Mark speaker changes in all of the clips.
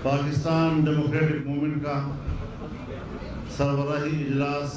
Speaker 1: Pakistan democratic movement کا سربراہی اجلاس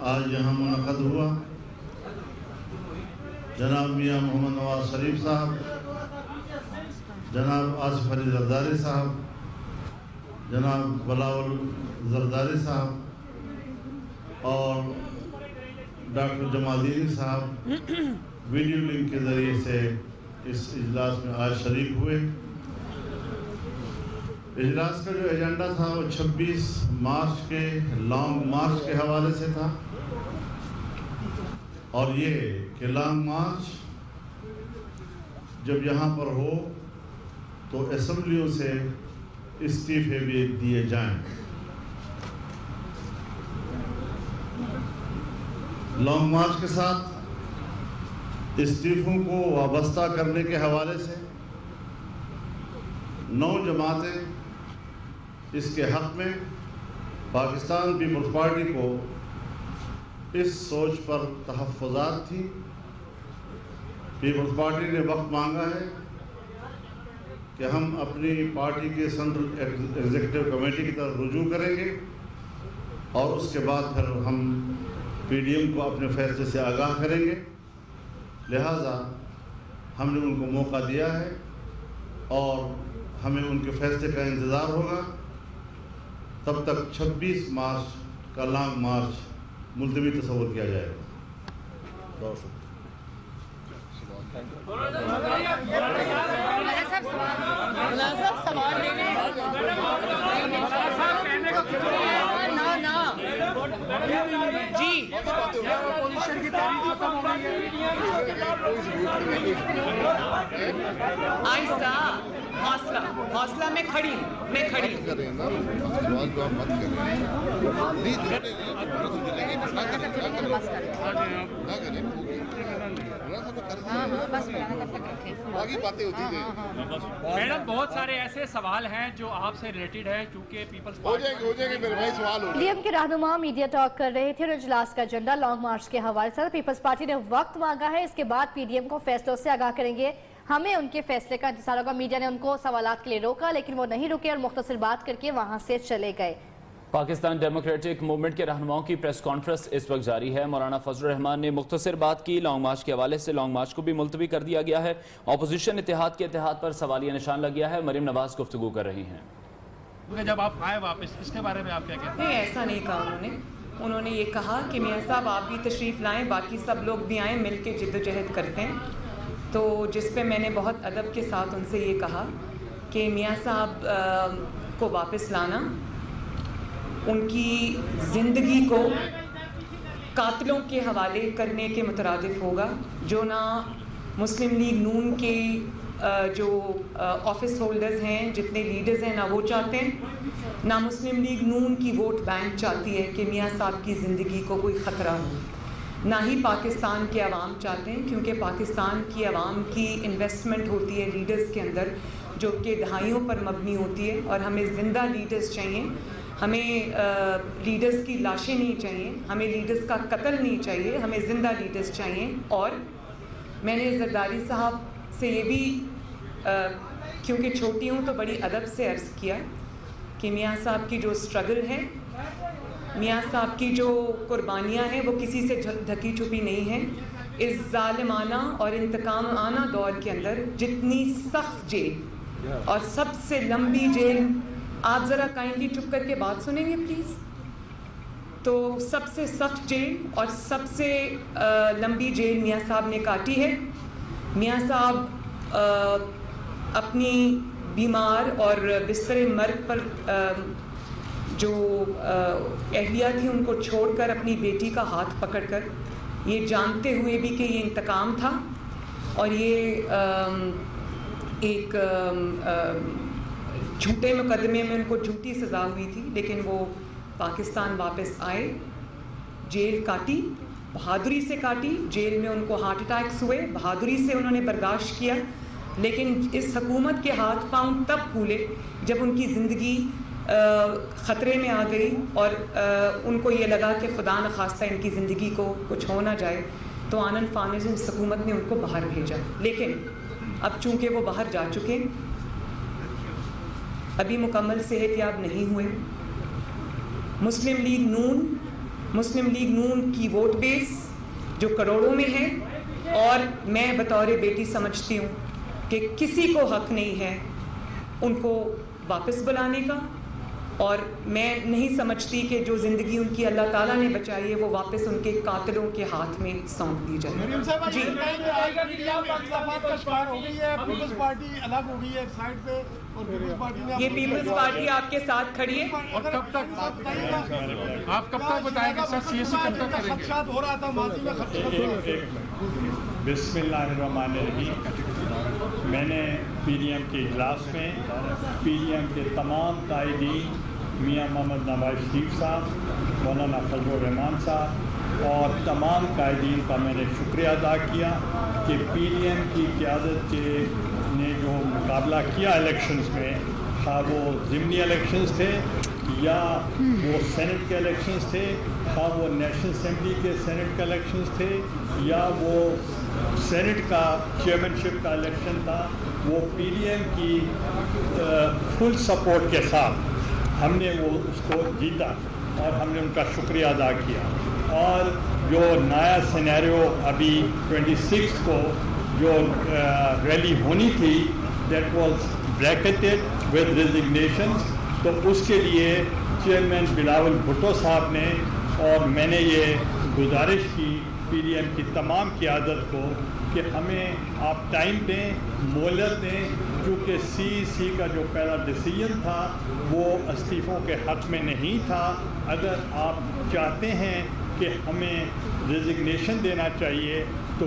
Speaker 1: آج یہاں منعقد ہوا۔ جناب میاں محمد نواز شریف صاحب، جناب آصف علی زرداری صاحب، جناب بلاول زرداری صاحب اور ڈاکٹر جمالدین صاحب ویڈیو لنک کے ذریعے سے اس اجلاس میں آج شریک ہوئے۔ اجلاس کا جو ایجنڈا تھا وہ 26 مارچ کے لانگ مارچ کے حوالے سے تھا، اور یہ کہ لانگ مارچ جب یہاں پر ہو تو اسمبلیوں سے استعفے بھی دیے جائیں۔ لانگ مارچ کے ساتھ استعفوں کو وابستہ کرنے کے حوالے سے 9 جماعتیں اس کے حق میں پاکستان پیپلز پارٹی کو اس سوچ پر تحفظات تھی۔ پیپلز پارٹی نے وقت مانگا ہے کہ ہم اپنی پارٹی کے سینٹرل ایگزیکٹو کمیٹی کی طرف رجوع کریں گے، اور اس کے بعد پھر ہم پی ڈی ایم کو اپنے فیصلے سے آگاہ کریں گے۔ لہٰذا ہم نے ان کو موقع دیا ہے اور ہمیں ان کے فیصلے کا انتظار ہوگا۔ تب تک 26 مارچ کا لانگ مارچ ملتوی تصور کیا جائے گا۔
Speaker 2: حوصلہ میں کھڑی
Speaker 3: میڈم، بہت سارے ایسے سوال ہیں جو آپ سے ریلیٹڈ ہے، چونکہ پیپلز
Speaker 4: ہو جائیں گے میرے بھائی سوال ہو
Speaker 5: پی ڈی ایم کے رہنما میڈیا ٹاک کر رہے تھے اور اجلاس کا ایجنڈا لانگ مارچ کے حوالے سے پیپلز پارٹی نے وقت مانگا ہے، اس کے بعد پی ڈی ایم کو فیصلوں سے آگاہ کریں گے، ہمیں ان کے فیصلے کا انتظار ہوگا۔ میڈیا نے ان کو سوالات کے لیے روکا لیکن وہ نہیں رکے اور مختصر بات کر کے وہاں سے چلے گئے۔
Speaker 6: پاکستان ڈیموکریٹک موومنٹ کے رہنماؤں کی پریس کانفرنس اس وقت جاری ہے۔ مولانا فضل الرحمان نے مختصر بات کی۔ لانگ مارچ کے حوالے سے لانگ مارچ کو بھی ملتوی کر دیا گیا ہے۔ اپوزیشن اتحاد کے اتحاد پر سوالیہ نشان لگ گیا ہے۔ مریم نواز گفتگو کر رہی ہیں۔
Speaker 3: جب آپ آئے واپس، اس کے بارے میں آپ کیا کہتے ہیں؟
Speaker 2: نہیں، ایسا نہیں کہا انہوں نے یہ کہا کہ میاں صاحب آپ بھی تشریف لائیں، باقی سب لوگ بھی آئیں، مل کے جد و جہد کرتے ہیں۔ تو جس پہ میں نے بہت ادب کے ساتھ ان سے یہ کہا کہ میاں صاحب کو واپس لانا ان کی زندگی کو قاتلوں کے حوالے کرنے کے مترادف ہوگا، جو نہ مسلم لیگ نون کے جو آفس ہولڈرز ہیں، جتنے لیڈرز ہیں، نہ وہ چاہتے ہیں، نہ مسلم لیگ نون کی ووٹ بینک چاہتی ہے کہ میاں صاحب کی زندگی کو کوئی خطرہ ہو، نہ ہی پاکستان کے عوام چاہتے ہیں، کیونکہ پاکستان کی عوام کی انویسٹمنٹ ہوتی ہے لیڈرز کے اندر جو کہ دہائیوں پر مبنی ہوتی ہے، اور ہمیں زندہ لیڈرز چاہیے۔ ہمیں لیڈرز کی لاشیں نہیں چاہیے، ہمیں لیڈرز کا قتل نہیں چاہیے، ہمیں زندہ لیڈرز چاہیے۔ اور میں نے زرداری صاحب سے یہ بھی کیونکہ چھوٹی ہوں تو بڑی ادب سے عرض کیا کہ میاں صاحب کی جو اسٹرگل ہے، میاں صاحب کی جو قربانیاں ہیں، وہ کسی سے ڈھکی چھپی نہیں ہیں۔ اس ظالمانہ اور انتقامانہ دور کے اندر جتنی سخت جیل اور سب سے لمبی جیل، آپ ذرا کائنڈلی چپ کر کے بات سنیں گے پلیز، تو سب سے سخت جیل اور سب سے لمبی جیل میاں صاحب نے کاٹی ہے۔ میاں صاحب اپنی بیمار اور بستر مرگ پر جو اہلیہ تھی ان کو چھوڑ کر اپنی بیٹی کا ہاتھ پکڑ کر، یہ جانتے ہوئے بھی کہ یہ انتقام تھا اور یہ ایک جھوٹے مقدمے میں ان کو جھوٹی سزا ہوئی تھی، لیکن وہ پاکستان واپس آئے، جیل کاٹی، بہادری سے کاٹی، جیل میں ان کو ہارٹ اٹیکس ہوئے، بہادری سے انہوں نے برداشت کیا، لیکن اس حکومت کے ہاتھ پاؤں تب پھولے جب ان کی زندگی خطرے میں آ گئی اور ان کو یہ لگا کہ خدا نخواستہ ان کی زندگی کو کچھ ہو نہ جائے، تو آنن فانن اس حکومت نے ان کو باہر بھیجا۔ لیکن اب چونکہ وہ باہر جا چکے، ابھی مکمل صحت یاب نہیں ہوئے. مسلم لیگ نون کی ووٹ بیس جو کروڑوں میں ہے، اور میں بطور بیٹی سمجھتی ہوں کہ کسی کو حق نہیں ہے ان کو واپس بلانے کا، اور میں نہیں سمجھتی کہ جو زندگی ان کی اللہ تعالیٰ نے بچائی ہے وہ واپس ان کے قاتلوں کے ہاتھ میں سونپ دی جائے. جی یہ پیپلز پارٹی آپ کے ساتھ کھڑی ہے.
Speaker 3: اور کب تک آپ کب تک بتائیں گے سر CSC کب تک کریں گے؟
Speaker 7: بسم اللہ الرحمن الرحیم. میں نے PDM کے اجلاس میں PDM کے تمام قائدین میاں محمد نواز شریف صاحب، مولانا فضل الرحمان صاحب اور تمام قائدین کا میں نے شکریہ ادا کیا کہ PDM کی قیادت نے جو مقابلہ کیا الیکشنز میں، خواہ وہ ضمنی الیکشنز تھے یا وہ سینٹ کے الیکشنز تھے، خواہ وہ نیشنل اسمبلی کے سینٹ کے الیکشنز تھے یا وہ سینٹ کا چیئرمین شپ کا الیکشن تھا، وہ PDM کی فل سپورٹ کے ساتھ ہم نے وہ اس کو جیتا اور ہم نے ان کا شکریہ ادا کیا. اور جو نیا سینیریو ابھی 26 کو جو ریلی ہونی تھی دیٹ واز بریکٹڈ ود ریزگنیشنز، تو اس کے لیے چیئرمین بلاول بھٹو صاحب نے اور میں نے یہ گزارش کی PDM کی تمام قیادت کو کہ ہمیں آپ ٹائم دیں، مہلت دیں، کیونکہ CEC کا جو پہلا ڈیسیژن تھا وہ استعفوں کے حق میں نہیں تھا. اگر آپ چاہتے ہیں کہ ہمیں ریزگنیشن دینا چاہیے تو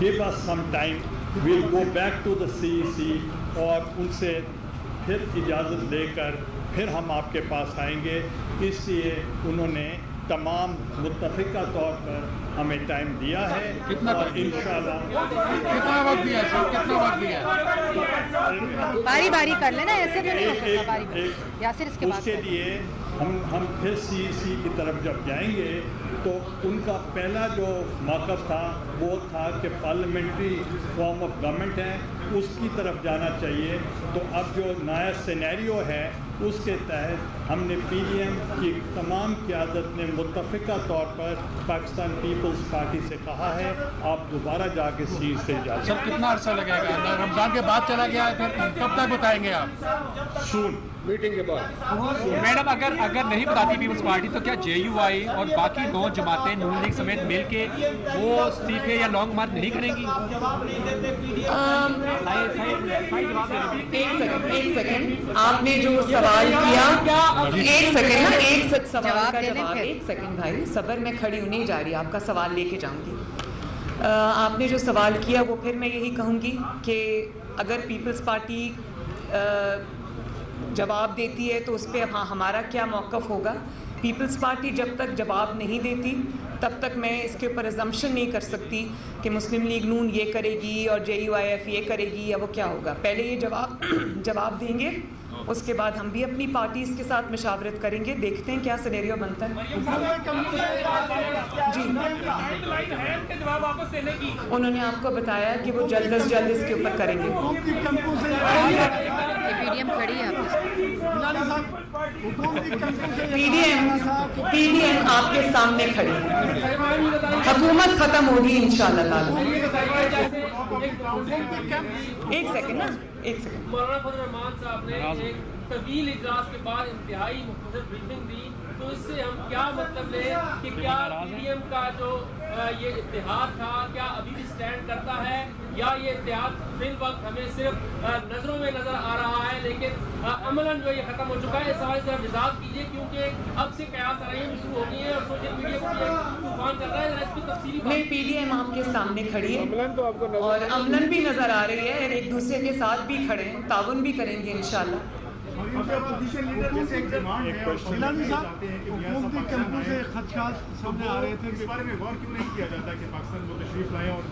Speaker 7: give us some time, we'll go back to the CEC اور ان سے پھر اجازت لے کر پھر ہم آپ کے پاس آئیں گے. اس لیے انہوں نے تمام متفقہ طور پر ہمیں ٹائم دیا ہے اور انشاءاللہ
Speaker 3: کتنا وقت دیا سر؟ کتنا وقت دیا؟
Speaker 8: باری باری کر لینا، ایسے تو نہیں ہو سکتا باری باری. یاسر اس کے
Speaker 7: لیے ہم پھر CEC کی طرف جب جائیں گے تو ان کا پہلا جو موقف تھا وہ تھا کہ پارلیمنٹری فارم آف گورنمنٹ ہے اس کی طرف جانا چاہیے. تو اب جو نیا سینیریو ہے اس کے تحت ہم نے PDM کی تمام قیادت نے متفقہ طور پر پاکستان پیپلز پارٹی سے کہا ہے آپ دوبارہ جا کے سیٹ سے جا.
Speaker 3: سر کتنا عرصہ لگے گا؟ رمضان کے بعد چلا گیا ہے، پھر کب تک بتائیں گے آپ؟
Speaker 7: سون
Speaker 4: میٹنگ کے بعد.
Speaker 3: میڈم اگر نہیں بتاتی پیپلز پارٹی تو کیا JUI اور باقی 2 جماعتیں نون لیگ سمیت مل کے وہ استعفے یا لانگ مارچ نہیں کریں گی؟
Speaker 2: ایک سیکنڈ آپ نے جو سوال کیا، ایک سوال کا جواب. ایک سیکنڈ بھائی صبر، میں کھڑی ہوں نہیں جا رہی، آپ کا سوال لے کے جاؤں گی. آپ نے جو سوال کیا وہ پھر میں یہی کہوں گی کہ اگر پیپلز پارٹی جواب دیتی ہے تو اس پہ ہمارا کیا موقف ہوگا. پیپلز پارٹی جب تک جواب نہیں دیتی تب تک میں اس کے اوپر ازمپشن نہیں کر سکتی کہ مسلم لیگ نون یہ کرے گی اور JUIF یہ کرے گی یا وہ کیا ہوگا. پہلے یہ جواب دیں گے، اس کے بعد ہم بھی اپنی پارٹیز کے ساتھ مشاورت کریں گے، دیکھتے ہیں کیا سینیریو بنتا ہے. جی انہوں نے آپ کو بتایا کہ وہ جلد از جلد اس کے اوپر کریں گے.
Speaker 8: PDM کھڑی ہے
Speaker 2: PDM آپ کے سامنے کھڑی ہے، حکومت ختم ہوگی انشاءاللہ تعالی. ایک سیکنڈ.
Speaker 9: مولانا فضل الرحمان صاحب نے ایک طویل اجلاس کے بعد انتہائی مختصر بریفنگ دی، تو اس سے ہم کیا مطلب لیں کہ کیا PDM کا جو یہ اتحاد تھا کیا ابھی بھی سٹینڈ کرتا ہے یا یہ اتحاد فی الوقت ہمیں صرف نظروں میں نظر آ رہا ہے لیکن عملاً جو یہ ختم ہو چکا ہے؟ اس حوالے سے وضاحت کیجیے کیونکہ اب سے قیاس آرائیاں بھی شروع ہو گئی ہیں اور سوشل میڈیا پر طوفان کر رہا ہے. اس کی تفصیلی
Speaker 2: نہیں، PDM آپ کے سامنے کھڑی ہے اور عملاً بھی نظر آ رہی ہے، ایک دوسرے کے ساتھ بھی کھڑے ہیں، تعاون بھی کریں گے انشاءاللہ.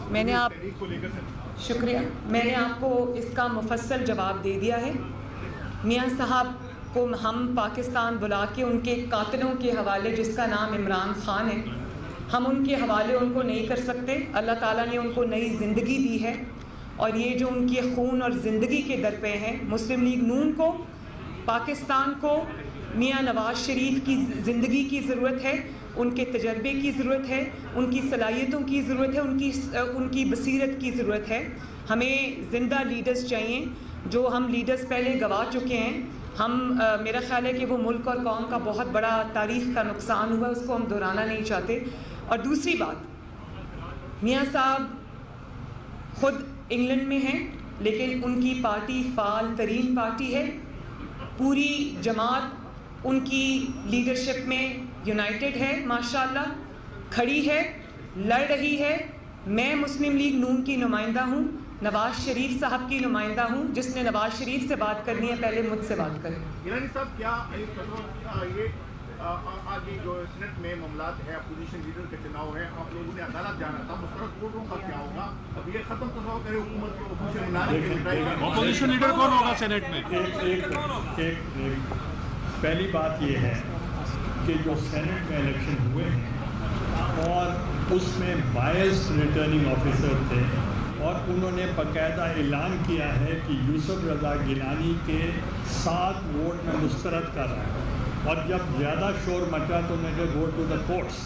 Speaker 2: میں نے آپ کو اس کا مفصل جواب دے دیا ہے. میاں صاحب کو ہم پاکستان بلا کے ان کے قاتلوں کے حوالے، جس کا نام عمران خان ہے، ہم ان کے حوالے ان کو نہیں کر سکتے. اللہ تعالیٰ نے ان کو نئی زندگی دی ہے اور یہ جو ان کے خون اور زندگی کے در پہ ہیں، مسلم لیگ نون کو پاکستان کو میاں نواز شریف کی زندگی کی ضرورت ہے، ان کے تجربے کی ضرورت ہے، ان کی صلاحیتوں کی ضرورت ہے، ان کی بصیرت کی ضرورت ہے۔ ہمیں زندہ لیڈرز چاہیے، جو ہم لیڈرز پہلے گوا چکے ہیں۔ میرا خیال ہے کہ وہ ملک اور قوم کا بہت بڑا تاریخ کا نقصان ہوا، اس کو ہم دہرانا نہیں چاہتے۔ اور دوسری بات، میاں صاحب خود انگلینڈ میں ہیں، لیکن ان کی پارٹی فعال ترین پارٹی ہے، پوری جماعت ان کی لیڈرشپ میں یونائٹڈ ہے، ماشاءاللہ کھڑی ہے، لڑ رہی ہے۔ میں مسلم لیگ نون کی نمائندہ ہوں، نواز شریف صاحب کی نمائندہ ہوں، جس نے نواز شریف سے بات کرنی ہے پہلے مجھ سے بات کریں۔
Speaker 10: گیلانی صاحب، کیا یہ آگے جو سینٹ میں معاملات ہے، اپوزیشن لیڈر کے چناؤ ہے، آپ لوگوں نے عدالت جانا تھا، مسترد ووٹوں کا کیا ہوگا؟ اب یہ ختم تو ہو کرے حکومت کو،
Speaker 3: اپوزیشن لیڈر کون ہوگا سینٹ میں؟
Speaker 7: پہلی بات یہ ہے کہ جو سینٹ میں الیکشن ہوئے ہیں اور اس میں 22 ریٹرننگ آفیسر تھے، اور انہوں نے باقاعدہ اعلان کیا ہے کہ یوسف رضا گیلانی کے 7 ووٹ میں مسترد کر رہا ہے، اور جب زیادہ شور مچا تو میں نے گو ٹو دا کورٹس،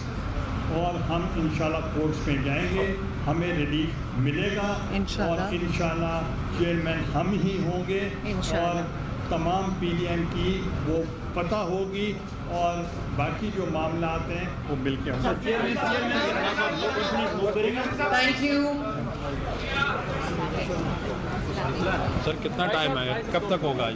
Speaker 7: اور ہم انشاءاللہ کورٹس میں جائیں گے، ہمیں ریلیف ملے گا، اور انشاءاللہ چیئرمین ہم ہی ہوں گے، اور تمام پی ڈی ایم کی وہ پتہ ہوگی، اور باقی جو معاملات ہیں وہ مل کے ہوں گے۔
Speaker 2: تھینک یو
Speaker 3: سر، کتنا ٹائم ہے، کب تک ہوگا؟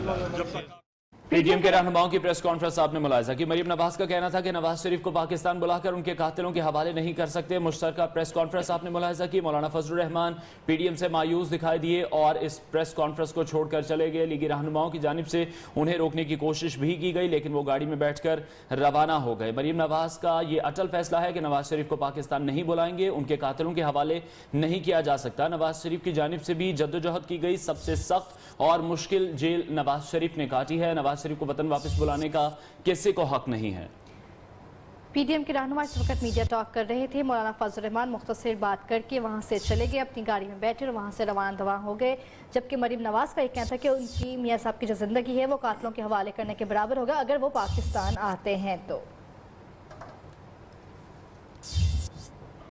Speaker 6: پی ڈی ایم کے رہنماؤں کی پریس کانفرنس آپ نے ملاحظہ کی۔ مریم نواز کا کہنا تھا کہ نواز شریف کو پاکستان بلا کر ان کے قاتلوں کے حوالے نہیں کر سکتے۔ مشترکہ پریس کانفرنس آپ نے ملاحظہ کی۔ مولانا فضل الرحمان پی ڈی ایم سے مایوس دکھائی دیے اور اس پریس کانفرنس کو چھوڑ کر چلے گئے۔ لیگی رہنماؤں کی جانب سے انہیں روکنے کی کوشش بھی کی گئی، لیکن وہ گاڑی میں بیٹھ کر روانہ ہو گئے۔ مریم نواز کا یہ اٹل فیصلہ ہے کہ نواز شریف کو پاکستان نہیں بلائیں گے، ان کے قاتلوں کے حوالے نہیں کیا جا سکتا۔ نواز شریف کی جانب سے بھی جدوجہد کی گئی، سب سے سخت اور مشکل جیل نواز شریف نے کاٹی ہے۔ نواز شریف کو وطن واپس بلانے کا کسی کو حق نہیں ہے۔
Speaker 5: پی ڈی ایم کے رہنما اس وقت میڈیا ٹاک کر رہے تھے۔ مولانا فضل الرحمان مختصر بات کر کے وہاں سے چلے گئے، اپنی گاڑی میں بیٹھے اور وہاں سے روانہ دواں ہو گئے، جبکہ مریم نواز کا یہ کہنا تھا کہ ان کی میاں صاحب کی جو زندگی ہے وہ قاتلوں کے حوالے کرنے کے برابر ہوگا اگر وہ پاکستان آتے ہیں تو۔